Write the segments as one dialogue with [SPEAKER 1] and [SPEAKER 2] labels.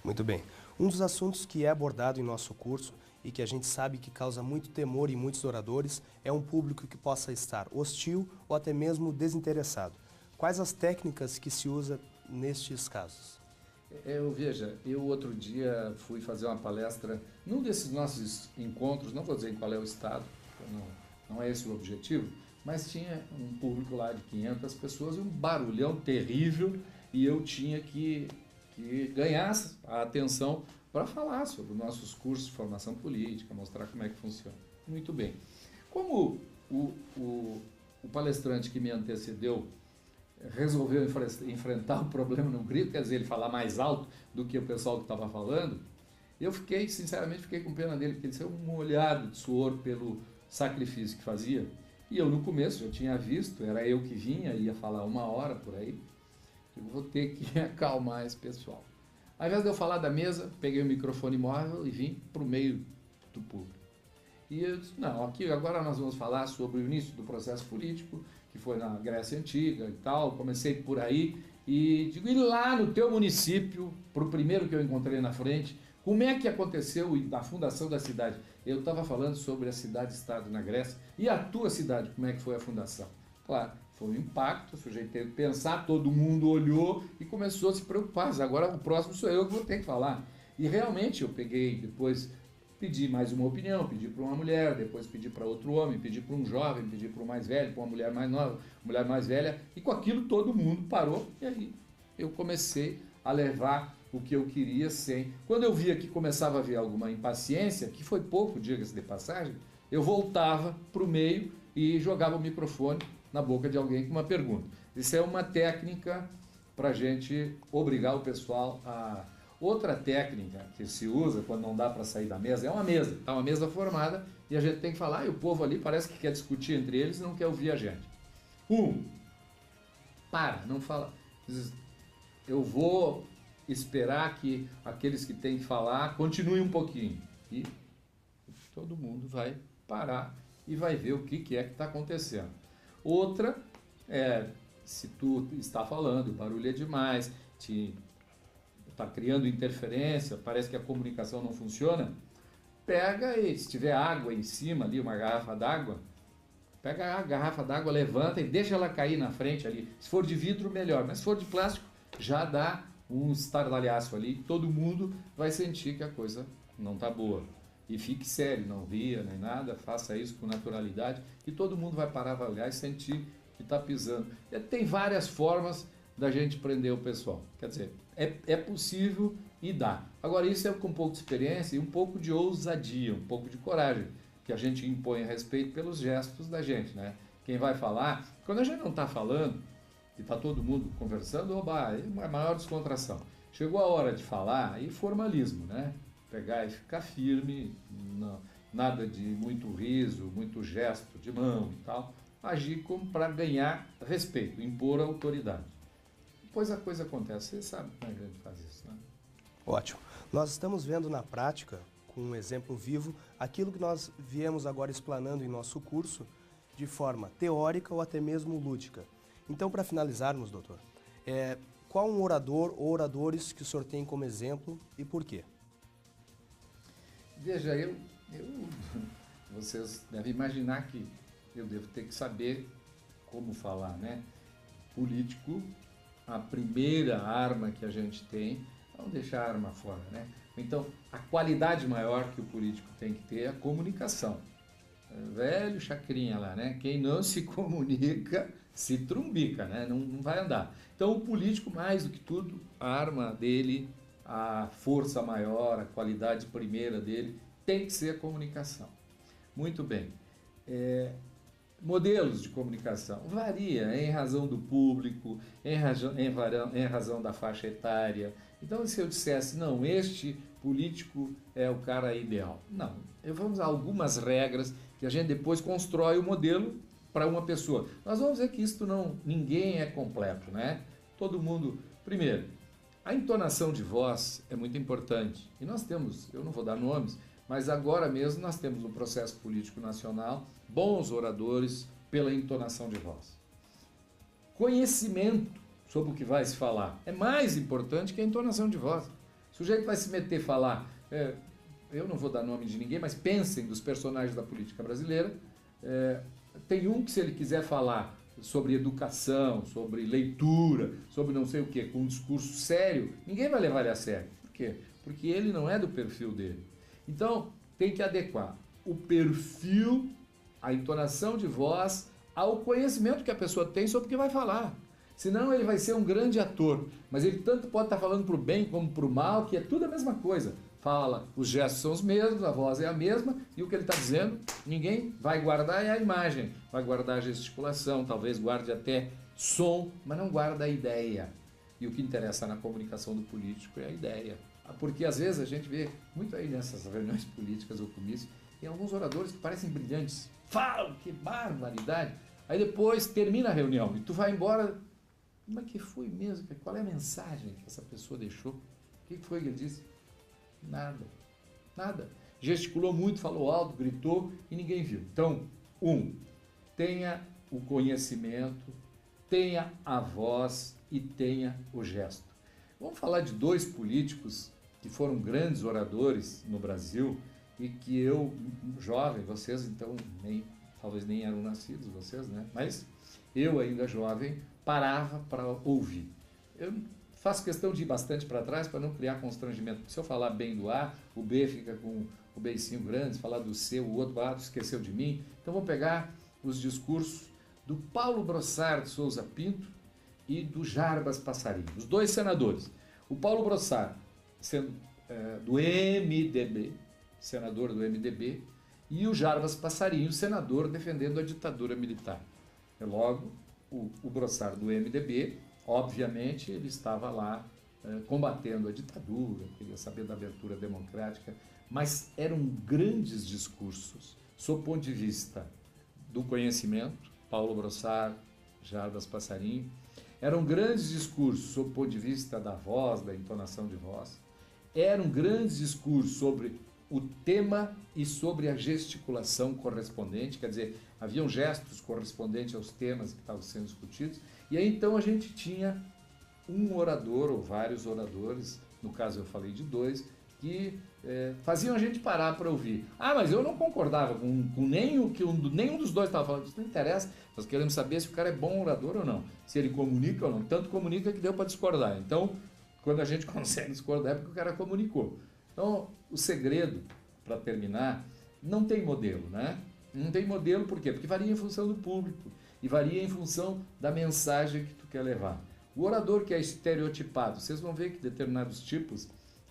[SPEAKER 1] Muito bem. Um dos assuntos que é abordado em nosso curso e que a gente sabe que causa muito temor em muitos oradores é um público que possa estar hostil ou até mesmo desinteressado. Quais as técnicas que se usa nestes casos?
[SPEAKER 2] Veja, eu outro dia fui fazer uma palestra num desses nossos encontros, não vou dizer em qual é o estado, não é esse o objetivo, mas tinha um público lá de 500 pessoas e um barulhão terrível e eu tinha que ganhar a atenção para falar sobre os nossos cursos de formação política, mostrar como é que funciona. Muito bem. Como o palestrante que me antecedeu resolveu enfrentar o problema no grito, quer dizer, ele falar mais alto do que o pessoal que estava falando, eu sinceramente, fiquei com pena dele, porque ele saiu molhado de suor pelo sacrifício que fazia. E eu no começo já tinha visto, era eu que vinha, ia falar 1 hora por aí, eu vou ter que acalmar esse pessoal. Ao invés de eu falar da mesa, peguei o microfone móvel e vim para o meio do público. E eu disse, não, aqui agora nós vamos falar sobre o início do processo político, que foi na Grécia Antiga e tal, comecei por aí, e digo, e lá no teu município, para o primeiro que eu encontrei na frente, como é que aconteceu a fundação da cidade? Eu estava falando sobre a cidade-estado na Grécia, e a tua cidade, como é que foi a fundação? Claro, foi um impacto, o sujeito teve que pensar, todo mundo olhou e começou a se preocupar, agora o próximo sou eu que vou ter que falar. E realmente eu peguei depois... Pedi mais uma opinião, pedi para uma mulher, depois pedi para outro homem, pedi para um jovem, pedi para um mais velho, para uma mulher mais nova, mulher mais velha, e com aquilo todo mundo parou, e aí eu comecei a levar o que eu queria sem. Quando eu via que começava a haver alguma impaciência, que foi pouco, diga-se de passagem, eu voltava para o meio e jogava o microfone na boca de alguém com uma pergunta. Isso é uma técnica para a gente obrigar o pessoal a... Outra técnica que se usa quando não dá para sair da mesa é uma mesa. Está uma mesa formada e a gente tem que falar, e o povo ali parece que quer discutir entre eles e não quer ouvir a gente. Não fala. Eu vou esperar que aqueles que têm que falar continuem um pouquinho. E todo mundo vai parar e vai ver o que é que está acontecendo. Outra é, se tu está falando, o barulho é demais, está criando interferência, parece que a comunicação não funciona, pega e se tiver água em cima ali, uma garrafa d'água, pega a garrafa d'água, levanta e deixa ela cair na frente ali. Se for de vidro, melhor, mas se for de plástico, já dá um estardalhaço ali, todo mundo vai sentir que a coisa não está boa. E fique sério, não ria nem nada, faça isso com naturalidade e todo mundo vai parar, vai olhar e sentir que está pisando. E tem várias formas da gente prender o pessoal. Quer dizer, é possível e dá. Agora isso é com um pouco de experiência e um pouco de ousadia, um pouco de coragem, que a gente impõe a respeito pelos gestos da gente, né? Quem vai falar, quando a gente não está falando, e está todo mundo conversando, oba, é uma maior descontração. Chegou a hora de falar, aí formalismo, né? Pegar e ficar firme, não, nada de muito riso, muito gesto de mão e tal, agir como para ganhar respeito, impor a autoridade. Depois a coisa acontece, você sabe como é que a gente faz isso, né?
[SPEAKER 1] Ótimo. Nós estamos vendo na prática, com um exemplo vivo, aquilo que nós viemos agora explanando em nosso curso, de forma teórica ou até mesmo lúdica. Então, para finalizarmos, doutor, qual um orador ou oradores que o senhor tem como exemplo e por quê?
[SPEAKER 2] Veja, vocês devem imaginar que eu devo ter que saber como falar, né? Político, a primeira arma que a gente tem, vamos deixar a arma fora, né? Então, a qualidade maior que o político tem que ter é a comunicação. Velho chacrinha lá, né? Quem não se comunica, se trumbica, né? Não vai andar. Então, o político, mais do que tudo, a arma dele, a força maior, a qualidade primeira dele, tem que ser a comunicação. Muito bem. Modelos de comunicação varia em razão do público, em razão da faixa etária. Então, se eu dissesse, não, este político é o cara ideal. Não, vamos a algumas regras que a gente depois constrói o modelo para uma pessoa. Nós vamos ver que isto ninguém é completo, né? Todo mundo... Primeiro, a entonação de voz é muito importante. E nós temos, eu não vou dar nomes, mas agora mesmo nós temos no processo político nacional bons oradores pela entonação de voz. Conhecimento sobre o que vai se falar é mais importante que a entonação de voz. O sujeito vai se meter a falar, eu não vou dar nome de ninguém, mas pensem dos personagens da política brasileira. Tem um que, se ele quiser falar sobre educação, sobre leitura, sobre não sei o que, com um discurso sério, ninguém vai levar ele a sério. Por quê? Porque ele não é do perfil dele. Então, tem que adequar o perfil, a entonação de voz, ao conhecimento que a pessoa tem sobre o que vai falar. Senão ele vai ser um grande ator, mas ele tanto pode estar falando para o bem como para o mal, que é tudo a mesma coisa. Fala, os gestos são os mesmos, a voz é a mesma, e o que ele está dizendo, ninguém vai guardar é a imagem, vai guardar a gesticulação, talvez guarde até som, mas não guarda a ideia. E o que interessa na comunicação do político é a ideia. Porque às vezes a gente vê muito aí nessas reuniões políticas ou comícios, tem alguns oradores que parecem brilhantes, falam, que barbaridade, aí depois termina a reunião e tu vai embora. Como é que foi mesmo? Qual é a mensagem que essa pessoa deixou? O que foi que ele disse? Nada. Nada. Gesticulou muito, falou alto, gritou e ninguém viu. Então, tenha o conhecimento, tenha a voz e tenha o gesto. Vamos falar de dois políticos que foram grandes oradores no Brasil e que eu, jovem, vocês então talvez nem eram nascidos, vocês, né? Mas eu ainda jovem parava para ouvir. Eu faço questão de ir bastante para trás para não criar constrangimento. Se eu falar bem do A, o B fica com o beicinho grande, se falar do C, o outro esqueceu de mim. Então vamos pegar os discursos do Paulo Brossard de Souza Pinto e do Jarbas Passarinho, os dois senadores. O Paulo Brossard, sendo do MDB, senador do MDB, e o Jarbas Passarinho, senador defendendo a ditadura militar. Logo, o Brossard do MDB, obviamente, ele estava lá combatendo a ditadura, queria saber da abertura democrática, mas eram grandes discursos, sob o ponto de vista do conhecimento, Paulo Brossard, Jarbas Passarinho, eram grandes discursos sob o ponto de vista da voz, da entonação de voz, eram grandes discursos sobre o tema e sobre a gesticulação correspondente, quer dizer, haviam gestos correspondentes aos temas que estavam sendo discutidos, e aí então a gente tinha um orador ou vários oradores, no caso eu falei de dois, que faziam a gente parar para ouvir. Ah, mas eu não concordava com nenhum dos dois estava falando, isso não interessa, nós queremos saber se o cara é bom orador ou não, se ele comunica ou não, tanto comunica que deu para discordar. Então, quando a gente consegue discordar é porque o cara comunicou. Então, o segredo, para terminar, não tem modelo, né? Não tem modelo por quê? Porque varia em função do público e varia em função da mensagem que tu quer levar. O orador que é estereotipado, vocês vão ver que determinados tipos,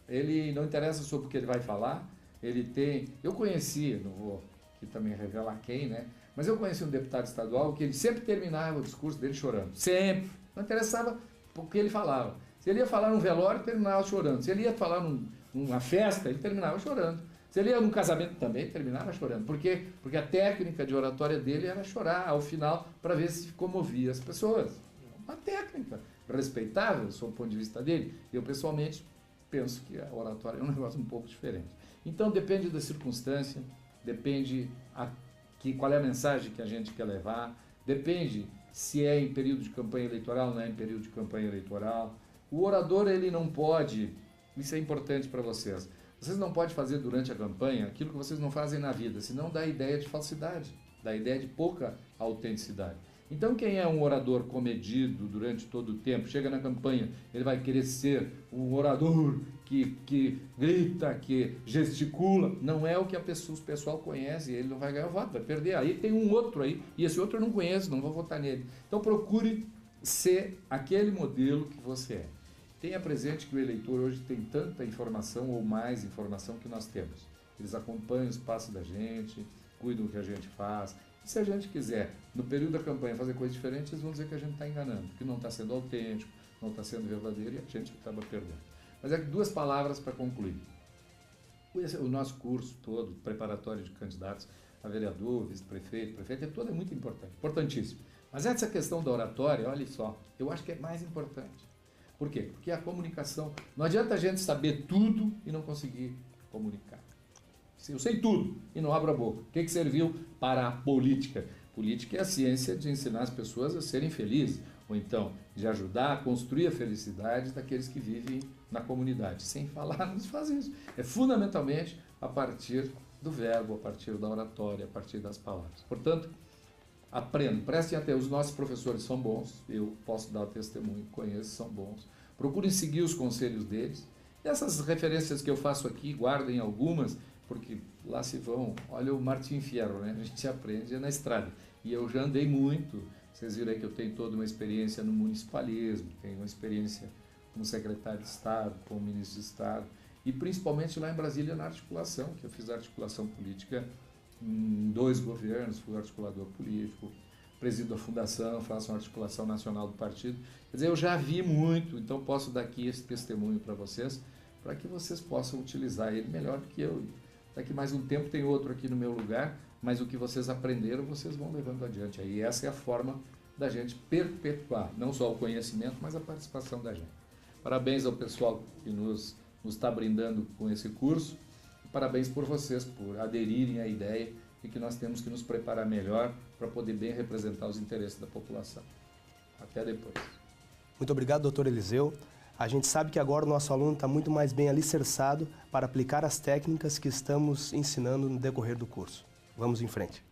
[SPEAKER 2] ele não interessa sobre o que ele vai falar, ele tem... Eu conheci, não vou aqui também revelar quem, né? Mas eu conheci um deputado estadual que ele sempre terminava o discurso dele chorando. Sempre. Não interessava o que ele falava. Se ele ia falar num velório, ele terminava chorando. Se ele ia falar numa festa, ele terminava chorando. Se ele ia num casamento também, terminava chorando. Por quê? Porque a técnica de oratória dele era chorar ao final para ver se comovia as pessoas. Uma técnica respeitável, sob o ponto de vista dele. Eu, pessoalmente, penso que a oratória é um negócio um pouco diferente. Então, depende da circunstância, depende qual é a mensagem que a gente quer levar, depende se é em período de campanha eleitoral ou não é em período de campanha eleitoral. O orador, ele não pode, isso é importante para vocês, vocês não podem fazer durante a campanha aquilo que vocês não fazem na vida, senão dá ideia de falsidade, dá ideia de pouca autenticidade. Então, quem é um orador comedido durante todo o tempo, chega na campanha, ele vai querer ser um orador que grita, que gesticula, não é o que o pessoal conhece, ele não vai ganhar o voto, vai perder. Aí tem um outro aí, e esse outro eu não conheço, não vou votar nele. Então, procure ser aquele modelo que você é. Tenha presente que o eleitor hoje tem tanta informação ou mais informação que nós temos. Eles acompanham os passos da gente, cuidam do que a gente faz. E se a gente quiser, no período da campanha, fazer coisas diferentes, eles vão dizer que a gente está enganando, que não está sendo autêntico, não está sendo verdadeiro e a gente acaba perdendo. Mas é duas palavras para concluir. O nosso curso todo, preparatório de candidatos a vereador, vice-prefeito, prefeito, é muito importante, importantíssimo. Mas essa questão da oratória, olha só, eu acho que é mais importante. Por quê? Porque a comunicação, não adianta a gente saber tudo e não conseguir comunicar. Eu sei tudo e não abro a boca. O que serviu para a política? Política é a ciência de ensinar as pessoas a serem felizes. ou então de ajudar a construir a felicidade daqueles que vivem na comunidade. Sem falar, não se faz isso. É fundamentalmente a partir do verbo, a partir da oratória, a partir das palavras. Portanto, aprendam, prestem atenção, os nossos professores são bons, eu posso dar testemunho, conheço, são bons. Procurem seguir os conselhos deles. E essas referências que eu faço aqui, guardem algumas, porque lá se vão, olha o Martim Fierro, né? A gente aprende na estrada. E eu já andei muito, vocês viram aí que eu tenho toda uma experiência no municipalismo, tenho uma experiência como secretário de Estado, como ministro de Estado, e principalmente lá em Brasília na articulação, que eu fiz articulação política em 2 governos, fui articulador político, presido a fundação, faço uma articulação nacional do partido. Quer dizer, eu já vi muito, então posso dar aqui esse testemunho para vocês, para que vocês possam utilizar ele melhor do que eu. Daqui mais um tempo tem outro aqui no meu lugar, mas o que vocês aprenderam, vocês vão levando adiante. Aí essa é a forma da gente perpetuar, não só o conhecimento, mas a participação da gente. Parabéns ao pessoal que nos está brindando com esse curso. Parabéns por vocês, por aderirem à ideia e que nós temos que nos preparar melhor para poder bem representar os interesses da população. Até depois.
[SPEAKER 1] Muito obrigado, doutor Eliseu. A gente sabe que agora o nosso aluno está muito mais bem alicerçado para aplicar as técnicas que estamos ensinando no decorrer do curso. Vamos em frente.